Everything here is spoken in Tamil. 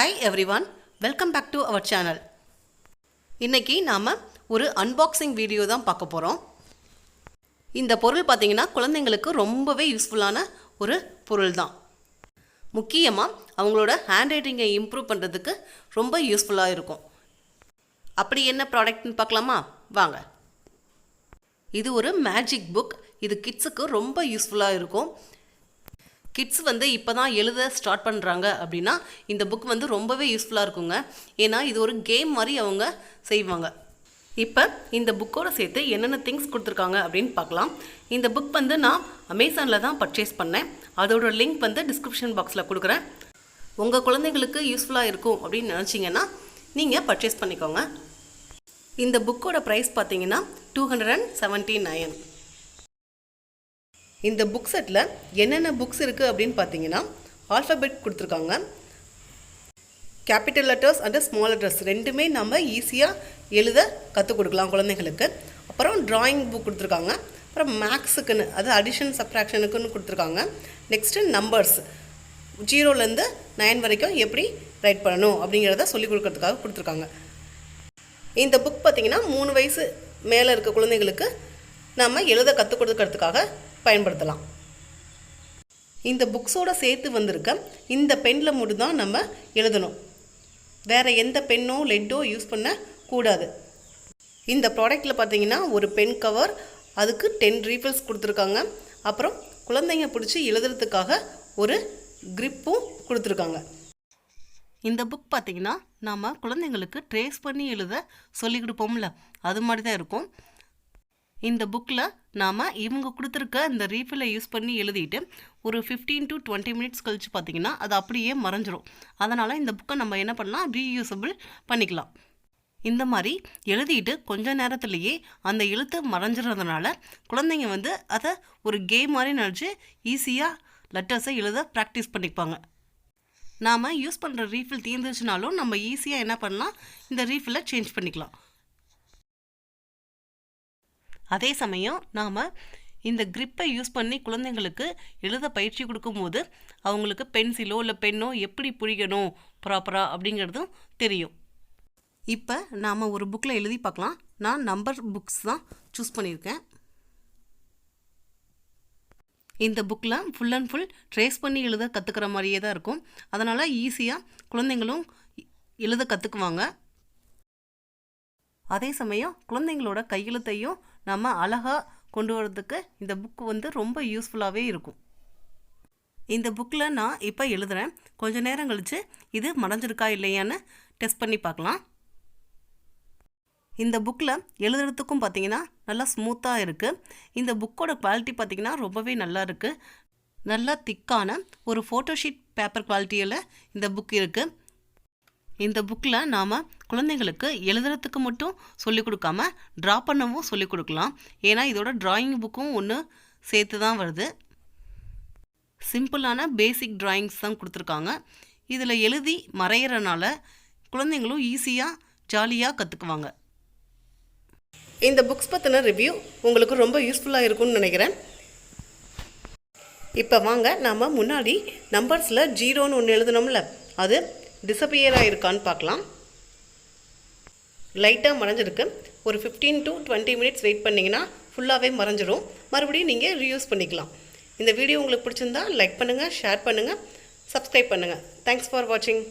Hi everyone, welcome back to our channel. இன்னைக்கு நாம ஒரு அன்பாக்சிங் வீடியோ தான் பார்க்க போறோம். இந்த பொருள் பாத்தீங்கன்னா குழந்தைகளுக்கு ரொம்பவே யூஸ்ஃபுல்லான ஒரு பொருள் தான். முக்கியமா அவங்களோட ஹேண்ட் ரைட்டிங்கை இம்ப்ரூவ் பண்றதுக்கு ரொம்ப யூஸ்ஃபுல்லா இருக்கும். அப்படி என்ன ப்ராடக்ட்னு பார்க்கலாமா? வாங்க. இது ஒரு மேஜிக் புக். இது கிட்ஸுக்கு ரொம்ப யூஸ்ஃபுல்லா இருக்கும். கிட்ஸ் இப்போ தான் எழுத ஸ்டார்ட் பண்ணுறாங்க அப்படின்னா இந்த புக் ரொம்பவே யூஸ்ஃபுல்லாக இருக்குங்க. ஏன்னா இது ஒரு கேம் மாதிரி அவங்க செய்வாங்க. இப்போ இந்த புக்கோட சேர்த்து என்னென்ன திங்ஸ் கொடுத்துருக்காங்க அப்படின்னு பார்க்கலாம். இந்த புக் நான் அமேசானில் தான் பர்ச்சேஸ் பண்ணேன். அதோட லிங்க் டிஸ்கிரிப்ஷன் பாக்ஸில் கொடுக்குறேன். உங்கள் குழந்தைங்களுக்கு யூஸ்ஃபுல்லாக இருக்கும் அப்படின்னு நினச்சிங்கன்னா நீங்கள் பர்ச்சேஸ் பண்ணிக்கோங்க. இந்த புக்கோட ப்ரைஸ் பார்த்தீங்கன்னா 279. இந்த புக் செட்டில் என்னென்ன புக்ஸ் இருக்குது அப்படின்னு பார்த்தீங்கன்னா ஆல்ஃபபெட் கொடுத்துருக்காங்க. Capital letters and small letters ரெண்டுமே நம்ம ஈஸியாக எழுத கற்றுக் கொடுக்கலாம் குழந்தைங்களுக்கு. அப்புறம் ட்ராயிங் புக் கொடுத்துருக்காங்க. அப்புறம் மேக்ஸுக்குன்னு, அது அடிஷன் சப்ட்ராக்ஷனுக்குன்னு கொடுத்துருக்காங்க. நெக்ஸ்ட்டு நம்பர்ஸ் 0லேருந்து 9 வரைக்கும் எப்படி ரைட் பண்ணணும் அப்படிங்கிறத சொல்லிக் கொடுக்கறதுக்காக கொடுத்துருக்காங்க. இந்த புக் பார்த்திங்கன்னா 3 வயசு மேலே இருக்க குழந்தைங்களுக்கு நம்ம எழுத கற்றுக் கொடுக்கறதுக்காக பயன்படுத்தலாம். இந்த புக்ஸோட சேர்த்து வந்திருக்க இந்த பென்னில் மட்டும் தான் நம்ம எழுதணும். வேறு எந்த பென்னோ லெட்டோ யூஸ் பண்ண கூடாது. இந்த ப்ராடக்டில் பார்த்தீங்கன்னா ஒரு பென் கவர், அதுக்கு 10 ரீஃபில்ஸ் கொடுத்துருக்காங்க. அப்புறம் குழந்தைங்க பிடிச்சி எழுதுறதுக்காக ஒரு கிரிப்பும் கொடுத்துருக்காங்க. இந்த புக் பார்த்திங்கன்னா நாம் குழந்தைங்களுக்கு ட்ரேஸ் பண்ணி எழுத சொல்லிக் கொடுப்போம்ல, அது மாதிரி தான் இருக்கும். இந்த புக்கில் நாம் இவங்க கொடுத்துருக்க இந்த ரீஃபிலை யூஸ் பண்ணி எழுதிட்டு ஒரு 15 to 20 மினிட்ஸ் கழித்து பார்த்திங்கன்னா அது அப்படியே மறைஞ்சிரும். அதனால் இந்த புக்கை நம்ம என்ன பண்ணலாம், ரீயூசபிள் பண்ணிக்கலாம். இந்த மாதிரி எழுதிட்டு கொஞ்ச நேரத்துலேயே அந்த எழுத்து மறைஞ்சிறதுனால குழந்தைங்க அதை ஒரு கேம் மாதிரி நினச்சி ஈஸியாக லெட்டர்ஸை எழுத ப்ராக்டிஸ் பண்ணிப்பாங்க. நாம் யூஸ் பண்ணுற ரீஃபில் தீர்ந்துச்சுனாலும் நம்ம ஈஸியாக என்ன பண்ணலாம், இந்த ரீஃபிலை சேஞ்ச் பண்ணிக்கலாம். அதே சமயம் நாம் இந்த கிரிப்பை யூஸ் பண்ணி குழந்தைங்களுக்கு எழுத பயிற்சி கொடுக்கும்போது அவங்களுக்கு பென்சிலோ இல்லை பென்னோ எப்படி பிடிக்கணும் ப்ராப்பராக அப்படிங்கிறதும் தெரியும். இப்போ நாம் ஒரு புக்கில் எழுதி பார்க்கலாம். நான் நம்பர் புக்ஸ் தான் சூஸ் பண்ணியிருக்கேன். இந்த புக்கில் ஃபுல் அண்ட் ஃபுல் ட்ரேஸ் பண்ணி எழுத கற்றுக்கிற மாதிரியே தான் இருக்கும். அதனால் ஈஸியாக குழந்தைங்களும் எழுத கற்றுக்குவாங்க. அதே சமயம் குழந்தைங்களோட கையெழுத்தையும் நம்ம அழகாக கொண்டு வரதுக்கு இந்த புக்கு ரொம்ப யூஸ்ஃபுல்லாகவே இருக்கும். இந்த புக்கில் நான் இப்போ எழுதுகிறேன். கொஞ்சம் நேரம் கழித்து இது மறைஞ்சிருக்கா இல்லையான்னு டெஸ்ட் பண்ணி பார்க்கலாம். இந்த புக்கில் எழுதுறதுக்கும் பார்த்திங்கன்னா நல்லா ஸ்மூத்தாக இருக்குது. இந்த புக்கோட குவாலிட்டி பார்த்திங்கன்னா ரொம்பவே நல்லா இருக்குது. நல்லா திக்கான ஒரு ஃபோட்டோஷீட் பேப்பர் குவாலிட்டியில் இந்த புக் இருக்குது. இந்த புக்கில் நாம் குழந்தைங்களுக்கு எழுதுறதுக்கு மட்டும் சொல்லிக் கொடுக்காம ட்ரா பண்ணவும் சொல்லிக் கொடுக்கலாம். ஏன்னா இதோட ட்ராயிங் புக்கும் ஒன்று சேர்த்து தான் வருது. சிம்பிளான பேசிக் ட்ராயிங்ஸ் தான் கொடுத்துருக்காங்க. இதில் எழுதி மறையிறனால குழந்தைங்களும் ஈஸியாக ஜாலியாக கற்றுக்குவாங்க. இந்த புக்ஸ் பற்றின ரிவ்யூ உங்களுக்கு ரொம்ப யூஸ்ஃபுல்லாக இருக்கும்னு நினைக்கிறேன். இப்போ வாங்க நாம் முன்னாடி நம்பர்ஸில் 0ன்னு ஒன்று எழுதணும்ல, அது டிஸப்பியர் ஆகிருக்கான்னு பார்க்கலாம். லைட்டாக மறைஞ்சிருக்கு. ஒரு 15 to 20 மினிட்ஸ் வெயிட் பண்ணிங்கன்னா ஃபுல்லாகவே மறைஞ்சிரும். மறுபடியும் நீங்கள் ரீயூஸ் பண்ணிக்கலாம். இந்த வீடியோ உங்களுக்கு பிடிச்சிருந்தா லைக் பண்ணுங்கள், ஷேர் பண்ணுங்கள், சப்ஸ்கிரைப் பண்ணுங்கள். தேங்க்ஸ் ஃபார் வாட்சிங்.